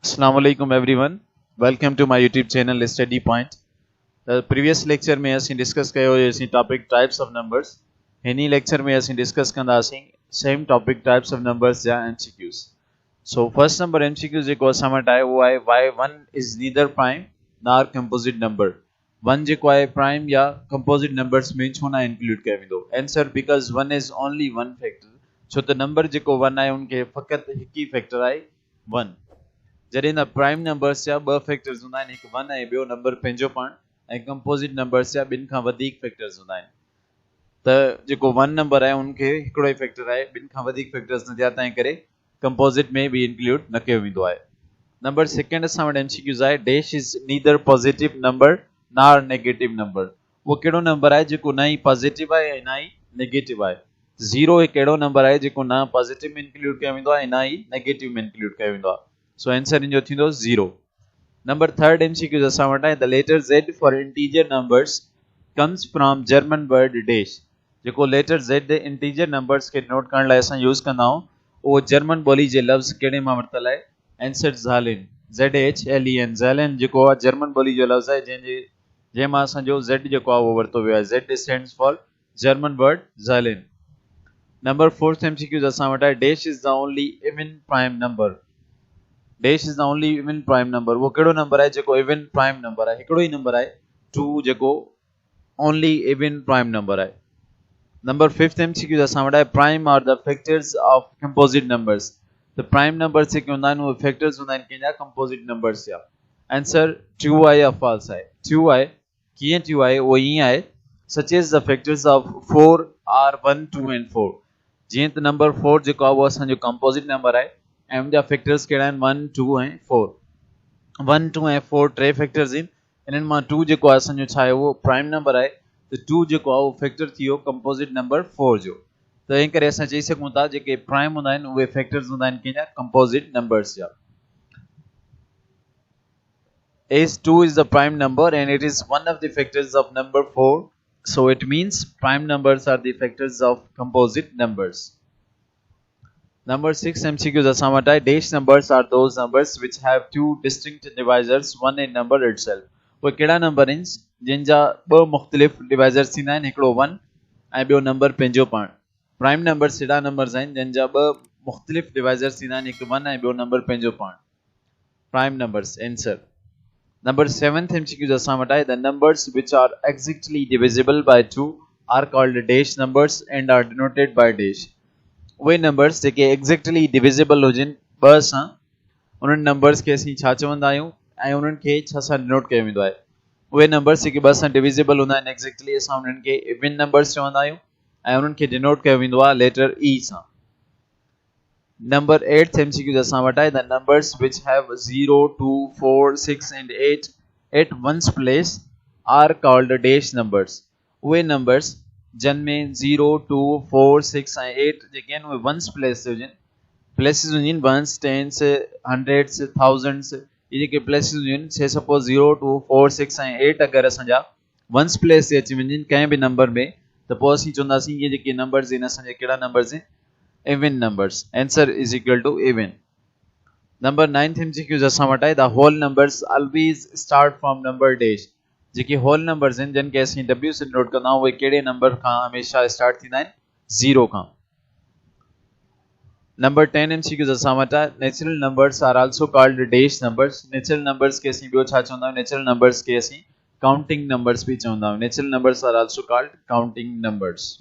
Assalamu alaikum everyone. Welcome to my YouTube channel Study Point. The previous lecture में असीं discuss कयो असीं topic types of numbers. हिनी lecture में असीं discuss कंदासीं same topic types of numbers या MCQs. So first number MCQ जेको असां वटि आहे उहो आहे why 1 is neither prime nor composite number. 1 जेको आहे prime या composite numbers में छो ना include कयो वेंदो. Answer because 1 is only one factor. छो त number जेको 1 आहे उनखे फ़क़त हिकु ई factor आहे 1. जॾहिं न प्राइम नंबर्स जा ॿ फैक्टर्स हूंदा आहिनि हिकु 1 ऐं ॿियो नंबर पंहिंजो पाण ऐं कंपोजिट नंबर्स जा ॿिनि खां वधीक फैक्टर्स हूंदा आहिनि त जेको 1 नंबर आहे उनखे हिकिड़ो ई फैक्टर आहे ॿिनि खां वधीक फैक्टर्स न थिया तंहिं करे कंपोजिट में बि इंक्लूड न कयो वेंदो आहे नंबर सेकेंड असां वटि एमसीक्यूज़ आहे dash is neither positive number नार नेगेटिव नंबर उहो कहिड़ो नंबर आहे जेको न ई पॉजिटिव आहे ऐं न ई नेगेटिव आहे ज़ीरो हिकु अहिड़ो नंबर आहे जेको न पॉजिटिव में इंक्लूड कयो वेंदो आहे ऐं न ई नेगेटिव में इंक्लूड कयो वेंदो आहे So answer in your thing 0. Number third MCQ is the letter Z for integer numbers comes from German word dash. जेको letter Z दे integer numbers के note करण लाइ असां यूज़ कंदा आहियूं वो जर्मन ॿोली जे लफ़्ज़ कहिड़े मां वरितल आहे आंसर ज़ालिन ZHLEN ज़ालिन जेको आहे जर्मन ॿोली जो लफ़्ज़ आहे जंहिं मां असांजो Z जेको आहे उहो वरितो वियो आहे Z stands for German word ज़ालिन. Number fourth MCQ is असां वटि आहे dash is the only even prime number. Dash is the only even prime number वो कहिड़ो नंबर आहे जेको इवन प्राइम नंबर आहे हिकिड़ो ई नंबर आहे 2 जेको ओनली इवन प्राइम नंबर आहे नंबर फिफ्थ एमसीक्यू असां वटि आहे prime are the factors of composite numbers त प्राइम नंबर्स जेके हूंदा आहिनि उहे फैक्टर्स हूंदा आहिनि कंहिंजा कंपोजिट नंबर्स जा आंसर ट्रू आहे या फॉल्स आहे ट्रू आहे कीअं ट्रू आहे उहो ईअं आहे सच is the factors of 4 are 1 2 and 4 जीअं त नंबर 4 जेको आहे उहो असांजो कंपोजिट नंबर आहे ऐं उनजा फैक्टर्स कहिड़ा आहिनि 1 2 ऐं 4 1 2 ऐं 4 टे फैक्टर्स आहिनि इन्हनि मां 2 जेको आहे असांजो छा आहे उहो प्राइम नंबर आहे त 2 जेको आहे उहो फैक्टर थी वियो कंपोजिट नंबर 4 जो त तंहिं करे असां चई सघूं था जेके प्राइम हूंदा आहिनि उहे फैक्टर्स हूंदा आहिनि कंहिंजा कंपोजिट नंबर्स जा as 2 is the prime number and it is one of the factors of number 4 so it means prime numbers are the factors of composite numbers. Number 6 MCQs असां वटि आहे dash numbers are those numbers which have two distinct divisors one in number itself. उहे कहिड़ा number आहिनि जिन जा ॿ मुख़्तलिफ़ डिवाइज़र्स थींदा आहिनि हिकिड़ो 1 ऐं ॿियो नंबर पंहिंजो पाण प्राइम नंबर्स अहिड़ा नंबर्स आहिनि जिन जा ॿ मुख़्तलिफ़ डिवाइज़र्स थींदा आहिनि हिकु 1 ऐं ॿियो नंबर पंहिंजो पाण prime numbers answer. Number 7th MCQs असां वटि आहे the numbers which are exactly divisible by 2 are called dash numbers and are denoted by dash. उहे नंबर्स जेके एक्ज़ैक्टली डिविजिबल हुजनि ॿ सां उन्हनि नंबर्स खे असीं छा चवंदा आहियूं ऐं उन्हनि खे छा सां डिनोट कयो वेंदो आहे उहे नंबर्स जेके ॿ सां डिविजिबल हूंदा आहिनि एक्ज़ैक्टली असां उन्हनि खे इवन नंबर्स चवंदा आहियूं ऐं उन्हनि खे डिनोट कयो वेंदो आहे लेटर ई सां. नंबर 8th MCQ असां वटि आहे the numbers which have 0 2 4 6 and 8 at ones place are called dash numbers उहे नंबर्स जन में 0 2 4 6 ऐं 8 जेके आहिनि उहे वंस प्लेस ते हुजनि प्लेसिस हुजनि वंस टेंस हंड्रेड्स थाउज़ेंड्स इहे जेके प्लेसिस हुजनि से सपोज 0 2 4 6 ऐं 8 अगरि असांजा वंस प्लेस ते अची वञनि कंहिं बि नंबर में त पोइ असीं चवंदासीं इहे जेके नंबर्स आहिनि असांजा कहिड़ा नंबर्स आहिनि even numbers answer is equal to even. Number 9th MCQ असां वटि आहे the whole numbers always start from number dash जेके होल नंबर्स आहिनि जिन खे असीं W से नोट कंदा आहियूं उहे कहिड़े नंबर खां हमेशह स्टार्ट थींदा आहिनि 0 खां. नंबर 10 MCQ असां वटि आहे natural numbers are also called dash numbers natural numbers खे असीं ॿियो छा चवंदा आहियूं नेचुरल नंबर्स खे असीं काउंटिंग नंबर्स बि चवंदा आहियूं natural numbers are also called counting numbers.